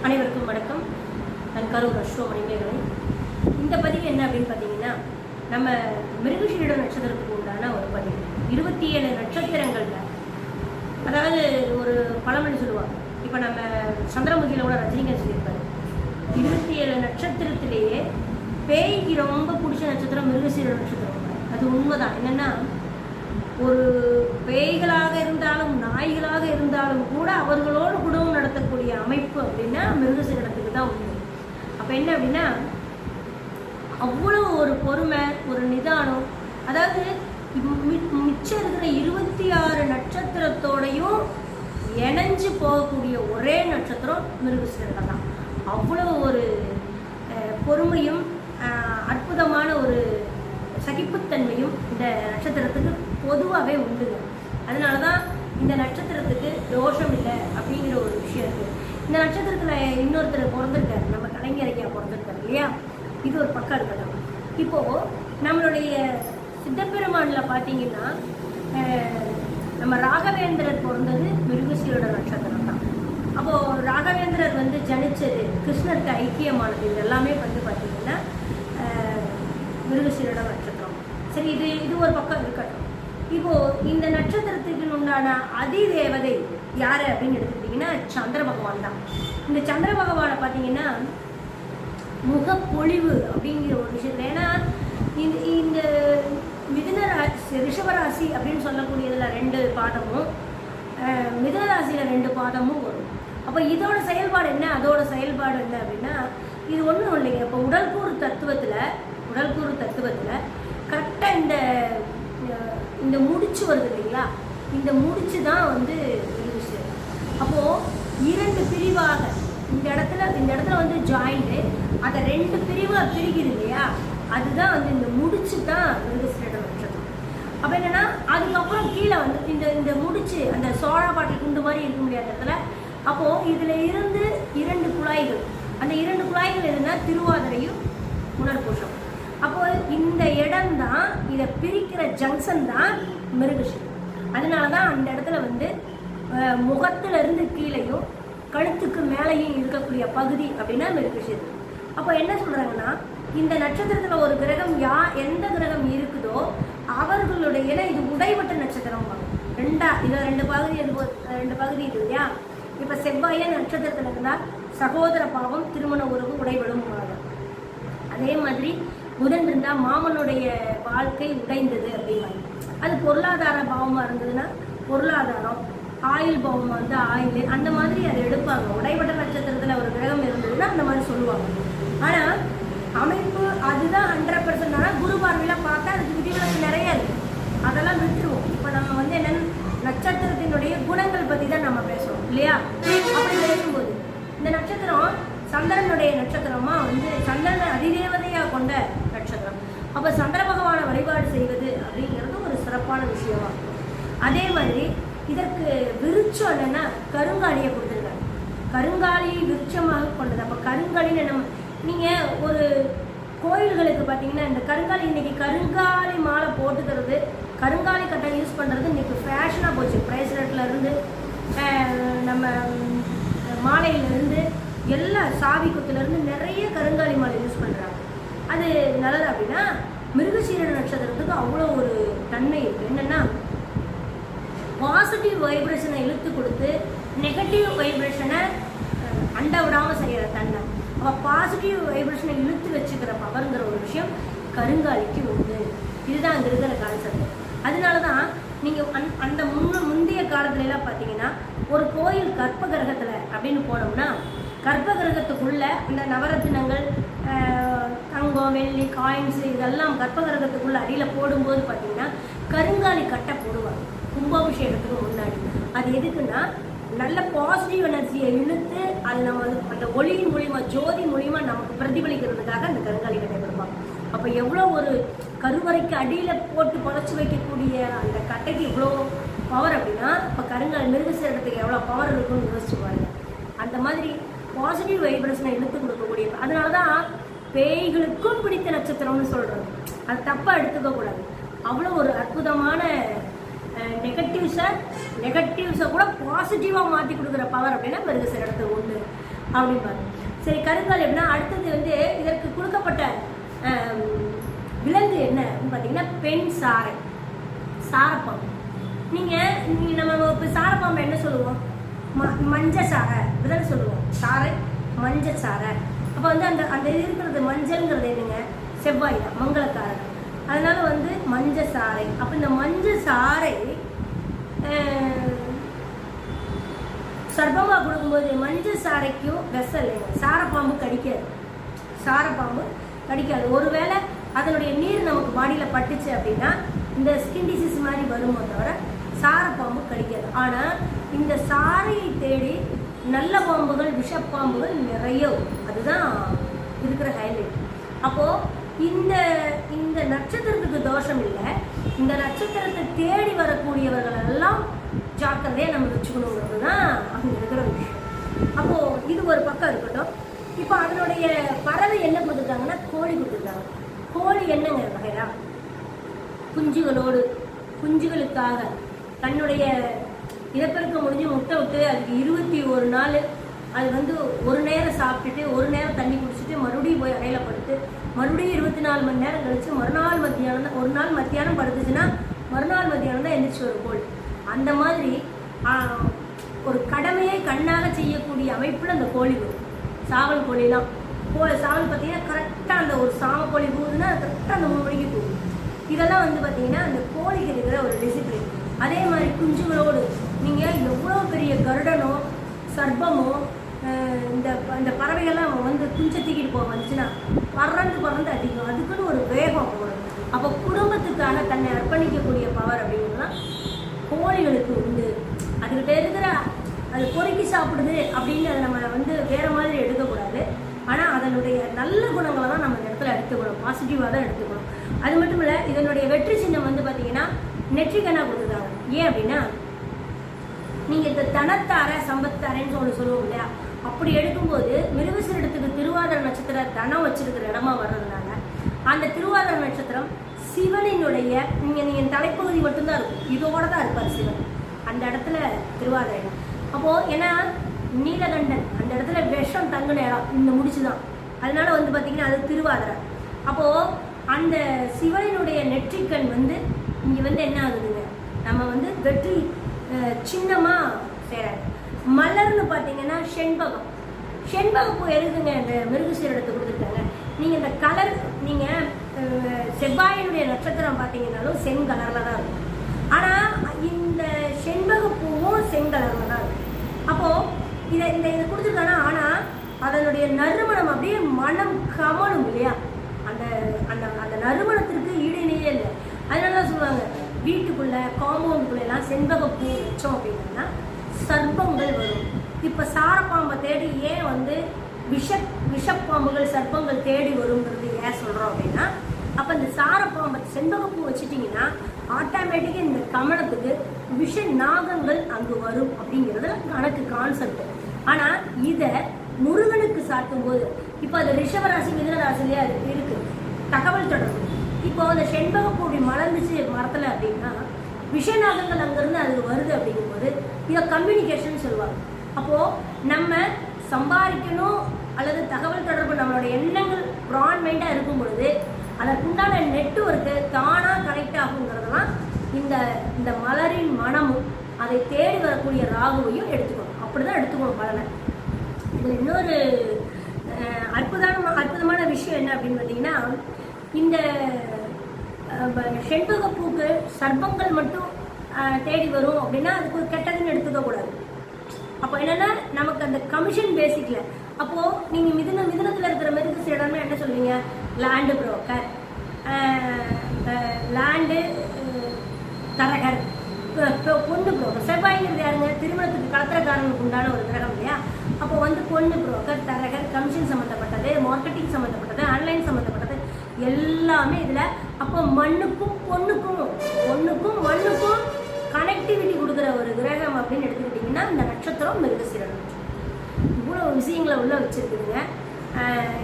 அனைவருக்கும் வணக்கம். நான் கரூர் அஸ்வமணிமேகலை. இந்த பதிவு என்ன அப்படின்னு பார்த்தீங்கன்னா, நம்ம மிருகசீரிட நட்சத்திரத்துக்கு உண்டான ஒரு பதிவு. 27 நட்சத்திரங்கள்ல, அதாவது ஒரு பழமொழி சொல்லுவாங்க. இப்போ நம்ம சந்திரமுகியில் கூட ரஜினிகாந்த் சொல்லியிருப்பாரு, 27 நட்சத்திரத்திலேயே பேய்க்கு ரொம்ப பிடிச்ச நட்சத்திரம் மிருகசீரிட நட்சத்திரம். அது உண்மைதான். என்னென்னா, ஒரு பேய்களாக இருந்தாலும் நாய்களாக இருந்தாலும் கூட அவர்களோடு குடும்பம் நடத்தக்கூடிய அமைப்பு அப்படின்னா மிருகசீரிடத்துக்கு தான் உண்டு. அப்போ என்ன அப்படின்னா, அவ்வளோ ஒரு பொறுமை, ஒரு நிதானம். அதாவது மிச்சம் இருக்கிற 26 நட்சத்திரத்தோடையும் இணைஞ்சு போகக்கூடிய ஒரே நட்சத்திரம் மிருகசீரிடம் தான். அவ்வளோ ஒரு பொறுமையும் அற்புதமான ஒரு சகிப்புத்தன்மையும் இந்த நட்சத்திரத்துக்கு பொதுவாகவே உண்டுங்க. அதனால தான் இந்த நட்சத்திரத்துக்கு தோஷம் இல்லை அப்படிங்கிற ஒரு விஷயம் இருக்குது. இந்த நட்சத்திரத்தில் இன்னொருத்தர் பிறந்திருக்காரு, நம்ம கலைஞர் ஐயா பிறந்திருக்காரு இல்லையா? இது ஒரு பக்கம் இருக்கட்டும். இப்போது நம்மளுடைய சித்தப்பெருமானில் பார்த்தீங்கன்னா, நம்ம ராகவேந்திரர் பிறந்தது மிருகசீரிட நட்சத்திரம் தான். அப்போது ராகவேந்திரர் ஜனிச்சது, கிருஷ்ணருக்கு ஐக்கியமானது, இது எல்லாமே பார்த்தீங்கன்னா மிருகசீரிட நட்சத்திரம். சரி, இது ஒரு பக்கம் இருக்கட்டும். இப்போது இந்த நட்சத்திரத்துக்கு உண்டான அதிதேவதை யார் அப்படின்னு எடுத்துக்கிட்டிங்கன்னா சந்திர பகவான் தான். இந்த சந்திர பகவானை பார்த்தீங்கன்னா முகப்பொழிவு அப்படிங்கிற ஒரு விஷயத்தில், ஏன்னா இந்த மிதுன ராசி, ரிஷபராசி அப்படின்னு சொல்லக்கூடியதில் 2 பாதமும், மிதுன ராசியில் 2 பாதமும் வரும். அப்போ இதோட செயல்பாடு என்ன, அதோட செயல்பாடு என்ன அப்படின்னா, இது ஒன்றும் இல்லைங்க. இப்போ உடல்கூறு தத்துவத்தில் கரெக்டாக இந்த முடிச்சு வருது இல்லைங்களா? இந்த முடிச்சு தான் விஷயம். அப்போது 2 பிரிவாக இந்த இடத்துல ஜாயிண்ட்டு, அதை 2 பிரிவாக பிரிக்குது இல்லையா? அதுதான் இந்த முடிச்சு தான் மிருகசீரிட நட்சத்திரம். அப்போ என்னென்னா, அதுக்கப்புறம் கீழே இந்த முடிச்சு அந்த சோழா பாட்டில் குண்டு மாதிரி இருக்க முடியாத இடத்துல, அப்போது இதில் இருந்து 2 குழாய்கள், அந்த 2 குழாய்கள் எதுனா திருவாதிரையும் புனர்பூஷம். அப்போது இந்த இடம் தான், இதை பிரிக்கிற ஜங்ஷன் தான் மிருகசீரிடம். அதனால தான் அந்த இடத்துல முகத்திலிருந்து கீழையும் கழுத்துக்கு மேலேயும் இருக்கக்கூடிய பகுதி அப்படின்னா மிருகசீரிடம். அப்போ என்ன சொல்கிறாங்கன்னா, இந்த நட்சத்திரத்தில் ஒரு கிரகம் எந்த கிரகம் இருக்குதோ அவர்களுடைய, ஏன்னா இது உடைவட்ட நட்சத்திரம் இதில் 2 பகுதி இருக்கு இல்லையா? இப்போ செவ்வாய நட்சத்திரத்தில் இருந்தால் சகோதர பாவம், திருமண உறவு உடைபடும். அதே மாதிரி புதன் இருந்தால் மாமனுடைய வாழ்க்கை உடைந்தது அப்படின்னாங்க. அது பொருளாதார பாவமாக இருந்ததுன்னா பொருளாதாரம், ஆயுள் பாவமாக இருந்தால் ஆயுள், அந்த மாதிரி அதை எடுப்பாங்க. உடைவட்ட நட்சத்திரத்தில் ஒரு கிரகம் இருந்ததுன்னா அந்த மாதிரி சொல்லுவாங்க. ஆனால் அமைப்பு அதுதான் 100%. ஆனால் குரு பார்வையில் பார்த்தா அதுக்கு விதிவிலக்கு நிறைய இருக்குது. அதெல்லாம் விட்டுருவோம். இப்போ நம்ம என்னென்னு நட்சத்திரத்தினுடைய குணங்கள் பற்றி தான் நம்ம பேசுகிறோம் இல்லையா? அப்படி பேசும்போது இந்த நட்சத்திரம் சந்திரனுடைய நட்சத்திரமா சந்திரனை அதிதேவதையாக கொண்ட நட்சத்திரம். அப்போ சந்திர பகவானை வழிபாடு செய்வது அப்படிங்கிறது ஒரு சிறப்பான விஷயமா. அதே மாதிரி இதற்கு விருட்சம் என்னன்னா கருங்காலியை கொடுத்துருக்காங்க. கருங்காலியை விருட்சமாக கொண்டது. அப்போ கருங்காலின்னு நீங்கள் ஒரு கோயில்களுக்கு பார்த்தீங்கன்னா, இந்த கருங்காலி, இன்னைக்கு கருங்காலி மாலை போட்டுக்கிறது, கருங்காலி கட்டை யூஸ் பண்ணுறது இன்னைக்கு ஃபேஷனாக போச்சு. பிரேஸ்லெட்லேருந்து நம்ம மாலையிலேருந்து எல்லா சாவி குத்துலேருந்து நிறைய கருங்காலி மாலை யூஸ் பண்ணுறாங்க. அது நல்லது அப்படின்னா, மிருகசீரிட நட்சத்திரத்துக்கு அவ்வளோ ஒரு தன்மை இருக்குது. என்னென்னா, பாசிட்டிவ் வைப்ரேஷனை இழுத்து கொடுத்து நெகட்டிவ் வைப்ரேஷனை அண்ட விடாமல் செய்கிற தன்மை. அப்போ பாசிட்டிவ் வைப்ரேஷனை இழுத்து வச்சுக்கிற பவர்ங்கிற ஒரு விஷயம் கருங்காலிக்கு உண்டு. இதுதான் அங்கே இருக்கிற கான்செப்ட். அதனால தான் நீங்கள் அந்த முந்தைய காலத்துலலாம் பார்த்தீங்கன்னா, ஒரு கோயில் கற்ப கிரகத்தில் அப்படின்னு போனோம்னா, கற்ப கிரகத்துக்குள்ள இந்த நவரத்தினங்கள், தங்கம், வெள்ளி, காயின்ஸு இதெல்லாம் கற்ப கிரகத்துக்குள்ள அடியில் போடும்போது பார்த்தீங்கன்னா கருங்காலி கட்டை போடுவாங்க கும்பாபிஷேகத்துக்கு முன்னாடி. அது எதுக்குன்னா, நல்ல பாசிட்டிவ் எனர்ஜியை இழுத்து அது நம்ம அந்த ஒளியின் மூலிமா, ஜோதி மூலிமா நமக்கு பிரதிபலிக்கிறதுக்காக அந்த கருங்காலி கட்டை கொடுப்பாங்க. அப்போ எவ்வளோ ஒரு கருவறைக்கு அடியில் போட்டு புதைச்சி வைக்கக்கூடிய அந்த கட்டைக்கு இவ்வளோ பவர் அப்படின்னா, இப்போ கருங்காலி மிருகசீரிடத்துக்கு எவ்வளோ பவர் இருக்குன்னு யோசிச்சு பாருங்க. அந்த மாதிரி பாசிட்டிவ் வைப்ரேஷனை இழுத்து கொடுக்கக்கூடிய, அதனால தான் பேய்களுக்கும் பிடித்த நட்சத்திரம்னு சொல்கிறது. அது தப்பாக எடுத்துக்கக்கூடாது. அவ்வளோ ஒரு அற்புதமான நெகட்டிவ்ஸை கூட பாசிட்டிவாக மாற்றி கொடுக்குற பவர் அப்படின்னா மிருகசீரிடத்துக்கு உண்டு. அப்படிம்பாங்க. சரி, கருங்கால் எப்படின்னா அடுத்தது வந்து இதற்கு கொடுக்கப்பட்ட விலங்கு என்ன அப்படின்னு பார்த்தீங்கன்னா பெண் சாரை, சாரப்பாம்பு. நீங்கள் நம்ம இப்போ சாரப்பாம்பு என்ன சொல்லுவோம்? மஞ்ச சாரை இப்படிதானே சொல்லுவோம். சாரை, மஞ்ச சாரை. அப்போ வந்து அந்த அந்த இருக்கிறது மஞ்சள்ங்கிறது என்னங்க? செவ்வாய் தான், மங்களக்காரன். அதனால வந்து மஞ்ச சாரை. அப்போ இந்த மஞ்ச சாரை சர்ப்பமாக கொடுக்கும்போது மஞ்சள் சாரைக்கும் விஷம் இல்லைங்க. சாரப்பாம்பு கடிக்காது, சாரப்பாம்பு கடிக்காது. ஒருவேளை அதனுடைய நீர் நமக்கு பாடியில் பட்டுச்சு அப்படின்னா இந்த ஸ்கின் டிசீஸ் மாதிரி வருமோ தவிர சாரப்பாம்பு கடிக்காது. ஆனால் இந்த சாரையை தேடி நல்ல பாம்புகள், விஷப்பாம்புகள் நிறைய, அதுதான் இருக்கிற ஹைலைட். அப்போது இந்த இந்த நட்சத்திரத்துக்கு தோஷம் இல்லை. இந்த நட்சத்திரத்தை தேடி வரக்கூடியவர்கள் எல்லாம் ஜாக்கிரதையாக நம்ம வச்சுக்கணுங்கிறது தான் அங்கே இருக்கிற விஷயம். அப்போது இது ஒரு பக்கம் இருக்கட்டும். இப்போ அதனுடைய பறவை என்ன கொடுத்துருக்காங்கன்னா கோழி கொடுத்துருக்காங்க. கோழி என்னங்க வகைரா? குஞ்சுகளோடு, குஞ்சுகளுக்காக தன்னுடைய இனப்பெருக்கம் முடிஞ்சு முட்டை விட்டு அதுக்கு 21 நாள் அது வந்து ஒரு நேரம் சாப்பிட்டுட்டு ஒரு நேரம் தண்ணி குடிச்சிட்டு மறுபடியும் போய் அறையில படுத்து மறுபடியும் 24 மணி நேரம் கழிச்சு மறுநாள் மத்தியானம் தான், ஒரு நாள் மத்தியானம் படுத்துச்சுன்னா மறுநாள் மத்தியானம் தான் எந்திரிச்சு ஒரு கோழி. அந்த மாதிரி ஒரு கடமையை கண்ணாக செய்யக்கூடிய அமைப்பில் அந்த கோழி வரும். சாவல் கோழிலாம் சாவல் பார்த்தீங்கன்னா கரெக்டாக அந்த ஒரு சாம கோழி போகுதுன்னா கரெக்டாக அந்த 3 மணிக்கு போகுது. இதெல்லாம் வந்து பார்த்தீங்கன்னா அந்த கோழிக்கு இருக்கிற ஒரு டிசிப்ளின். அதே மாதிரி குஞ்சுகளோடு நீங்கள் எவ்வளோ பெரிய கருடனோ சர்ப்பமோ இந்த பறவைகள்லாம் வந்து குஞ்சை தூக்கிட்டு போக வந்துச்சுன்னா பறந்து அடிக்கும். அதுக்குன்னு ஒரு வேகம் வரும். அப்போ குடும்பத்துக்காக தன்னை அர்ப்பணிக்கக்கூடிய பவர் அப்படிங்கிறதுலாம் கோழிகளுக்கு உண்டு. அதுக்கிட்ட இருக்கிற அது பொறுக்கி சாப்பிடுது அப்படின்னு அதை நம்ம வந்து வேறு மாதிரி எடுக்கக்கூடாது. ஆனால் அதனுடைய நல்ல குணங்களை தான் நம்ம இந்த இடத்துல எடுத்துக்கணும், பாசிட்டிவாக தான் எடுத்துக்கணும். அது மட்டும் இல்லை, இதனுடைய வெற்றி சின்னம் வந்து பார்த்தீங்கன்னா நெற்றிக்கண்ணாக கொடுத்துருக்காங்க. ஏன் அப்படின்னா நீங்கள் இந்த தனத்தார சம்பத்தாரன்னு ஒன்று சொல்லுவோம் இல்லையா? அப்படி எடுக்கும்போது மிருகசீரிடத்துக்கு திருவாதிரை நட்சத்திர தனம் வச்சிருக்கிற இடமா வர்றதுனால அந்த திருவாதிரை நட்சத்திரம் சிவனினுடைய நீங்கள் தலைப்பகுதி மட்டும்தான் இருக்கும், இதோட தான் இருப்பார் சிவன் அந்த இடத்துல திருவாதிரை. அப்போது ஏன்னா நீலகண்டன் அந்த இடத்துல விஷம் தங்குன இடம் இந்த முடிச்சு தான், அதனால வந்து பார்த்தீங்கன்னா அது திருவாதிரை. அப்போது அந்த சிவனினுடைய நெற்றிக்கண் வந்து இங்கே வந்து என்ன ஆகுதுங்க, நம்ம வந்து வெற்றி சின்னமாக சேராது. மலர்னு பார்த்தீங்கன்னா செண்பகப்பூ எதுக்குங்க இந்த மிருகசீரிடத்தை கொடுத்துருக்காங்க. நீங்கள் இந்த கலர் நீங்கள் செவ்வாயினுடைய நட்சத்திரம் பார்த்தீங்கன்னாலும் செங்கலரில் தான் இருக்கும். ஆனால் இந்த செண்பகப்பூவும் செங்கலரில் தான் இருக்கும். அப்போது இதை கொடுத்துருக்காங்கன்னா ஆனால் அதனுடைய நறுமணம் அப்படியே மனம் கமலும் இல்லையா? அந்த அந்த அந்த நறுமணத்திற்கு ஈடு இணையே இல்லை. அதனால தான் சொல்லுவாங்க வீட்டுக்குள்ளே காம்பவுண்டுக்குள்ளெல்லாம் செண்பகப்பூ வச்சோம் அப்படின்னா சர்ப்பங்கள் வரும். இப்போ சாரப்பாம்பை தேடி ஏன் வந்து விஷப்பாம்புகள் சர்ப்பங்கள் தேடி வருங்கிறது ஏன் சொல்கிறோம் அப்படின்னா, அப்போ இந்த சாரப்பாம்பை செண்பகப்பூ வச்சுட்டிங்கன்னா ஆட்டோமேட்டிக்காக இந்த கமலத்துக்கு விஷ நாகங்கள் அங்கு வரும் அப்படிங்கிறது கணக்கு கான்செப்ட். ஆனால் இதை முருகனுக்கு சாட்டும் போது இப்போ அது ரிஷபராசி மிதுனராசிலேயே அது இருக்குது தகவல் தொடர்பு. இப்போ அந்த செண்பகப்பூ மலர்ந்துச்சு மரத்தில் அப்படின்னா விஷநாகங்கள் அங்கேருந்து அது வருது அப்படிங்கும்போது இதை கம்யூனிகேஷன் சொல்லுவாங்க. அப்போது நம்ம சம்பாதிக்கணும் அல்லது தகவல் தொடர்பு நம்மளோட எண்ணங்கள் ப்ராட் மைண்டாக இருக்கும் பொழுது அதற்குண்டான நெட்வொர்க்கு தானாக கனெக்ட் ஆகுங்கிறதெல்லாம் இந்த மலரின் மனமும் அதை தேடி வரக்கூடிய ராகுவையும் எடுத்துக்கணும். அப்படி தான் எடுத்துக்கணும் பலனை. இதில் இன்னொரு அற்புதமான விஷயம் என்ன அப்படின்னு பார்த்தீங்கன்னா, இந்த செண்பகப்பூக்கு சர்ப்பங்கள் மட்டும் தேடி வரும் அப்படின்னா அதுக்கு ஒரு கெட்டதுன்னு எடுத்துக்கக்கூடாது. அப்போ என்னென்னா நமக்கு அந்த கமிஷன் பேசிக்கல. அப்போது நீங்கள் மிதுனத்தில் இருக்கிற மிருகசீரிடம்னா என்ன சொல்லுவீங்க? லேண்டு புரோக்கர், லேண்டு தரகர், பொண்ணு புரோக்கர். செவ்வாய்ங்கிறது யாருங்க? திருமணத்துக்கு கலத்திரக்காரனுக்கு உண்டான ஒரு கிரகம் இல்லையா? அப்போ வந்து பொண்ணு புரோக்கர், தரகர், கமிஷன் சம்மந்தப்பட்டது, மார்க்கெட்டிங் சம்மந்தப்பட்டது, ஆன்லைன் சம்மந்தப்பட்டது எல்லாமே இதில். அப்போ மண்ணுக்கும் மண்ணுக்கும் கனெக்டிவிட்டி கொடுக்குற ஒரு கிரகம் அப்படின்னு எடுத்துக்கிட்டிங்கன்னா இந்த நட்சத்திரம் மிருகசீரிடம். இவ்வளோ விஷயங்களை உள்ள வச்சுருக்குதுங்க.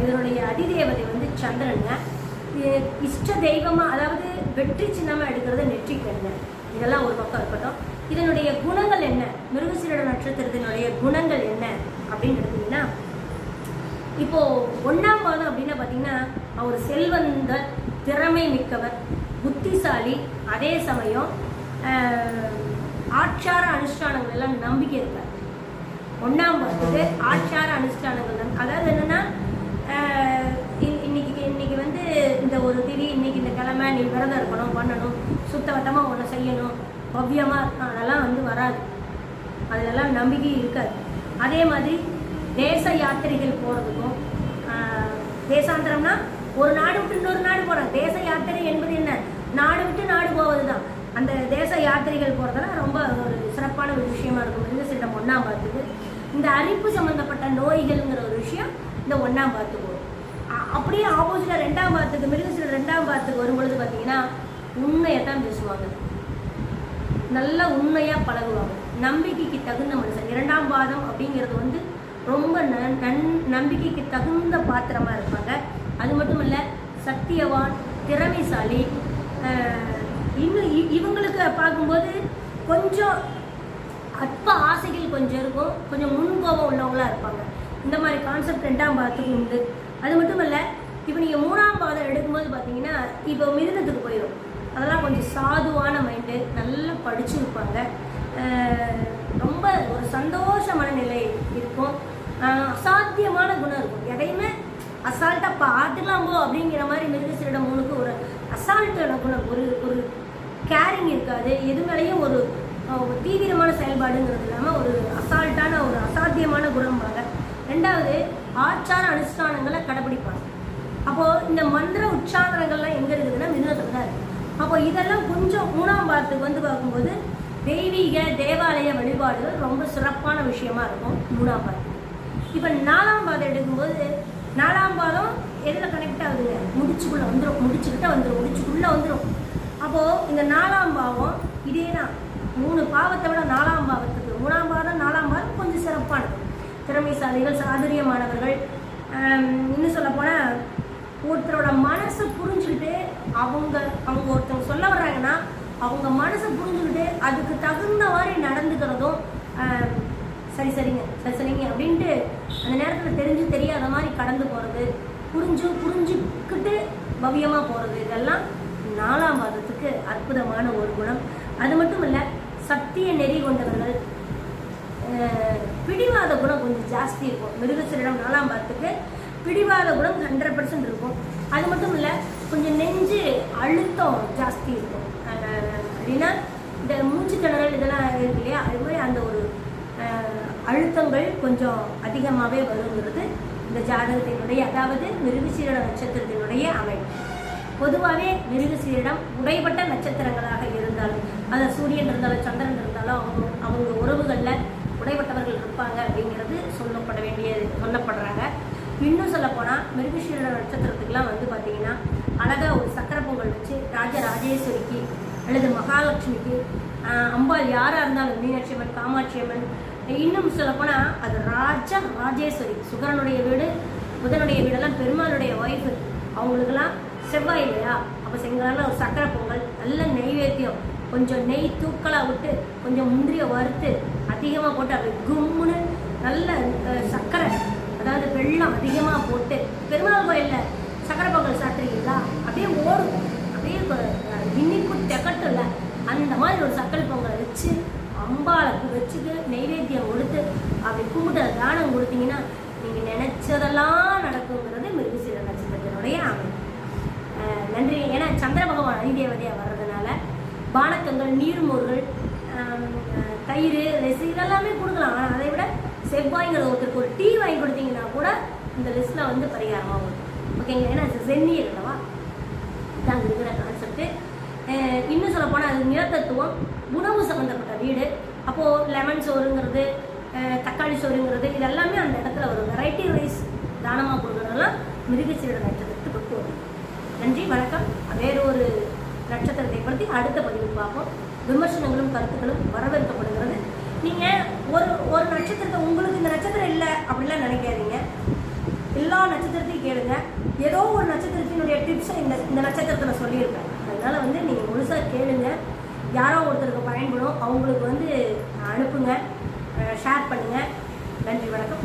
இதனுடைய அதிதேவதை வந்து சந்திரனுங்க. இஷ்ட தெய்வமாக அதாவது வெற்றி சின்னமாக எடுக்கிறது நெற்றிக்கண்ணு. இதெல்லாம் ஒரு பக்கம் இருக்கட்டும். இதனுடைய குணங்கள் என்ன, மிருகசீரிட நட்சத்திரத்தினுடைய குணங்கள் என்ன அப்படின்னு எடுத்திங்கன்னா, இப்போது 1ஆம் பாதம் அப்படின்னா பார்த்தீங்கன்னா அவர் செல்வந்த, திறமை மிக்கவர், புத்திசாலி, அதே சமயம் ஆச்சார அனுஷ்டானங்கள் எல்லாம் நம்பிக்கை இருக்கார். 1ஆம் பாதத்துக்கு ஆச்சார அனுஷ்டானங்கள் அதாவது என்னென்னா இன்னைக்கு வந்து இந்த ஒரு திதி, இன்னைக்கு இந்த கிழமை நீ விரதம் இருக்கணும், பண்ணணும், சுத்தவட்டமாக ஒன்று செய்யணும், பவ்யமாக இருக்கணும், அதெல்லாம் வந்து வராது. அதிலெல்லாம் நம்பிக்கை இருக்காது. அதே மாதிரி தேச யாத்திரைகள் போகிறதுக்கும், தேசாந்திரம்னா ஒரு நாடு விட்டு இன்னொரு நாடு போகிறாங்க. தேச யாத்திரை என்பது என்ன? நாடு விட்டு நாடு போவது தான். அந்த தேச யாத்திரைகள் போகிறதெல்லாம் ரொம்ப ஒரு சிறப்பான ஒரு விஷயமா இருக்கும் மிருகசீரிடம் 1ஆம் பாதத்துக்கு. இந்த அரிப்பு சம்மந்தப்பட்ட நோய்கள்ங்கிற ஒரு விஷயம் இந்த 1ஆம் பாதத்துக்கு வரும். அப்படியே ஆப்போசிட்டாக 2ஆம் பாதத்துக்கு, மிருகசீரிடம் 2ஆம் பாதத்துக்கு வரும்பொழுது பார்த்தீங்கன்னா உண்மையை தான் பேசுவாங்க, நல்ல உண்மையாக பழகுவாங்க, நம்பிக்கைக்கு தகுந்த மனுஷன். 2ஆம் பாதம் அப்படிங்கிறது வந்து ரொம்ப நம்பிக்கைக்கு தகுந்த பாத்திரமாக இருப்பாங்க. அது மட்டும் இல்லை, சத்தியவான், திறமைசாலி. இன்னும் இவங்களுக்கு பார்க்கும்போது கொஞ்சம் அற்ப ஆசைகள் கொஞ்சம் இருக்கும், கொஞ்சம் முன்கோபம் உள்ளவங்களாக இருப்பாங்க. இந்த மாதிரி கான்செப்ட் 2ஆம் பாதத்துக்கு உண்டு. அது மட்டும் இல்லை, இப்போ நீங்கள் 3ஆம் பாதம் எடுக்கும்போது பார்த்தீங்கன்னா இப்போ மிருகத்துக்கு போயிடும். அதெல்லாம் கொஞ்சம் சாதுவான மைண்டு, நல்லா படிச்சுருப்பாங்க, ரொம்ப ஒரு சந்தோஷ மனநிலை இருக்கும், அசாத்தியமான குணம் இருக்கும். எதையுமே அசால்ட்டாக பார்த்துக்கலாம்போ அப்படிங்கிற மாதிரி மிருகசீரிடம் 3க்கு ஒரு அசால்ட்டான குணம், ஒரு கேரிங் இருக்காது. எது மேலேயும் ஒரு தீவிரமான செயல்பாடுங்கிறது இல்லாமல் ஒரு அசால்ட்டான ஒரு அசாத்தியமான குணம்பாங்க. 2வது, ஆச்சார அனுஷ்டானங்களை கடைப்பிடிப்பாங்க. அப்போது இந்த மந்திர உச்சாரணங்கள்லாம் எங்கே இருக்குதுன்னா மிருகத்தில் தான் இருக்குது. அப்போ இதெல்லாம் கொஞ்சம் 3ஆம் பாதத்துக்கு வந்து பார்க்கும்போது தெய்வீக தேவாலய வழிபாடுகள் ரொம்ப சிறப்பான விஷயமா இருக்கும் 3ஆம் பாதம். இப்போ 4ஆம் பாதம் எடுக்கும்போது 4ஆம் பாதம் எதில் கனெக்ட் ஆகுதுங்க? முடிச்சுக்குள்ளே வந்துடும், முடிச்சுக்குள்ளே வந்துடும். அப்போது இந்த 4ஆம் பாவம் இதே தான். 3 பாவத்தை விட 4ஆம் பாவத்துக்கு 3ஆம் பாதம் 4ஆம் பாதம் கொஞ்சம் சிறப்பானது. திறமைசாலிகள், சாதுரியமானவர்கள். இன்னும் சொல்லப்போனால் ஒருத்தரோட மனசை புரிஞ்சுக்கிட்டு அவங்க ஒருத்தவங்க சொல்ல வர்றாங்கன்னா அவங்க மனசை புரிஞ்சுக்கிட்டு அதுக்கு தகுந்த மாதிரி நடந்துக்கிறதும், சரிங்க அப்படின்ட்டு அந்த நேரத்தில் தெரியாத மாதிரி கடந்து போகிறது, புரிஞ்சுக்கிட்டு பவ்யமாக போகிறது, இதெல்லாம் 4ஆம் பாதத்துக்கு அற்புதமான ஒரு குணம். அது மட்டும் இல்லை, சத்திய நெறி கொண்டவர்கள். பிடிவாத குணம் கொஞ்சம் ஜாஸ்தி இருக்கும் மிருகசீரிடம் 4ஆம் பாதத்துக்கு. பிடிவாத குணம் 100% இருக்கும். அது மட்டும் இல்லை, கொஞ்சம் நெஞ்சு அழுத்தம் ஜாஸ்தி இருக்கும். அப்படின்னா இந்த மூச்சு திணறல் இதெல்லாம் இருக்கு இல்லையா, அது மாதிரி அந்த ஒரு அழுத்தங்கள் கொஞ்சம் அதிகமாகவே வருங்கிறது இந்த ஜாதகத்தினுடைய, அதாவது மிருகசீரிட நட்சத்திரத்தினுடைய அமைப்பு. பொதுவாகவே மிருகசீரிடம் உடைப்பட்ட நட்சத்திரங்களாக இருந்தாலும், அது சூரியன் இருந்தாலும் சந்திரன் இருந்தாலும் அவங்க உறவுகளில் உடைப்பட்டவர்கள் இருப்பாங்க அப்படிங்கிறது சொல்லப்படுறாங்க. இன்னும் சொல்லப்போனால் மிருகசீரிட நட்சத்திரத்துக்குலாம் வந்து பார்த்திங்கன்னா அழகாக ஒரு சக்கரை பொங்கல் வச்சு ராஜராஜேஸ்வரிக்கு அல்லது மகாலட்சுமிக்கு, அம்பாள் யாராக இருந்தாலும் மீனாட்சி அம்மன், காமாட்சி அம்மன், இன்னும் சொல்லப்போனால் அது ராஜேஸ்வரி, சுக்கரனுடைய வீடு, புதனுடைய வீடெல்லாம் பெருமாளுடைய ஒய்ஃபு, அவங்களுக்கெல்லாம் செவ்வாய் இல்லையா, அப்போ செங்கலான ஒரு சக்கரை பொங்கல், நல்ல நெய்வேத்தியம், கொஞ்சம் நெய் தூக்கலாக விட்டு கொஞ்சம் முந்திரியை வறுத்து அதிகமாக போட்டு அப்படி கும்முன்னு நல்ல சர்க்கரை, அதாவது வெள்ளம் அதிகமாக போட்டு, பெருமாள் கோயிலில் சக்கரை பொங்கல் சாப்பிட்றீங்களா அப்படியே ஓடும், அப்படியே இனிப்பு தெக்கட்டில் அந்த மாதிரி ஒரு சக்கரை பொங்கலை வச்சு அம்பாளுக்கு வச்சுட்டு நெய்வேத்தியம் கொடுத்து அப்படி கும்பிட்டு தானம் கொடுத்தீங்கன்னா நீங்கள் நினைச்சதெல்லாம் நடக்குங்கிறது மிருகசீரிட நட்சத்திரத்தினுடைய அமைப்பு. நன்றி. ஏன்னா சந்திர பகவான் அதிதேவதையாக வர்றதுனால பானக்கங்கள், நீர்மோர்கள், தயிர், லெஸ் இதெல்லாமே கொடுக்கலாம். ஆனால் அதை விட செவ்வாய்ங்கிற ஒருத்தருக்கு ஒரு டீ வாங்கி கொடுத்தீங்கன்னா கூட இந்த லிஸ்ட்டில் வந்து பரிகாரமாக வரும். ஓகேங்களா? ஏன்னா சென்னியர் இல்லவா, இதான் இருக்கிற கான்செப்ட்டு. இன்னும் சொல்லப்போனால் அது நிலத்தத்துவம், உணவு சம்மந்தப்பட்ட வீடு. அப்போது லெமன் சோறுங்கிறது, தக்காளி சோறுங்கிறது, இது எல்லாமே அந்த இடத்துல ஒரு வெரைட்டி ரைஸ் தானமாக கொடுக்குறதெல்லாம் மிருகசீரிட நட்சத்திரத்துக்கு போகும். நன்றி, வணக்கம். வேறு ஒரு நட்சத்திரத்தை பற்றி அடுத்த பதிவு பார்ப்போம். விமர்சனங்களும் கருத்துக்களும் வரவேற்கப்படுகிறது. நீங்கள் ஒரு நட்சத்திரத்தை, உங்களுக்கு இந்த நட்சத்திரம் இல்லை அப்படிலாம் நினைக்காதீங்க. எல்லா நட்சத்திரத்தையும் கேளுங்க. ஏதோ ஒரு நட்சத்திரத்தினுடைய டிப்ஸை இந்த நட்சத்திரத்தில் சொல்லியிருப்பேன். அதனால் வந்து நீங்கள் முழுசாக கேளுங்க. யாரோ ஒருத்தருக்கு பயன்படும், அவங்களுக்கு வந்து அனுப்புங்க, ஷேர் பண்ணுங்கள். நன்றி, வணக்கம்.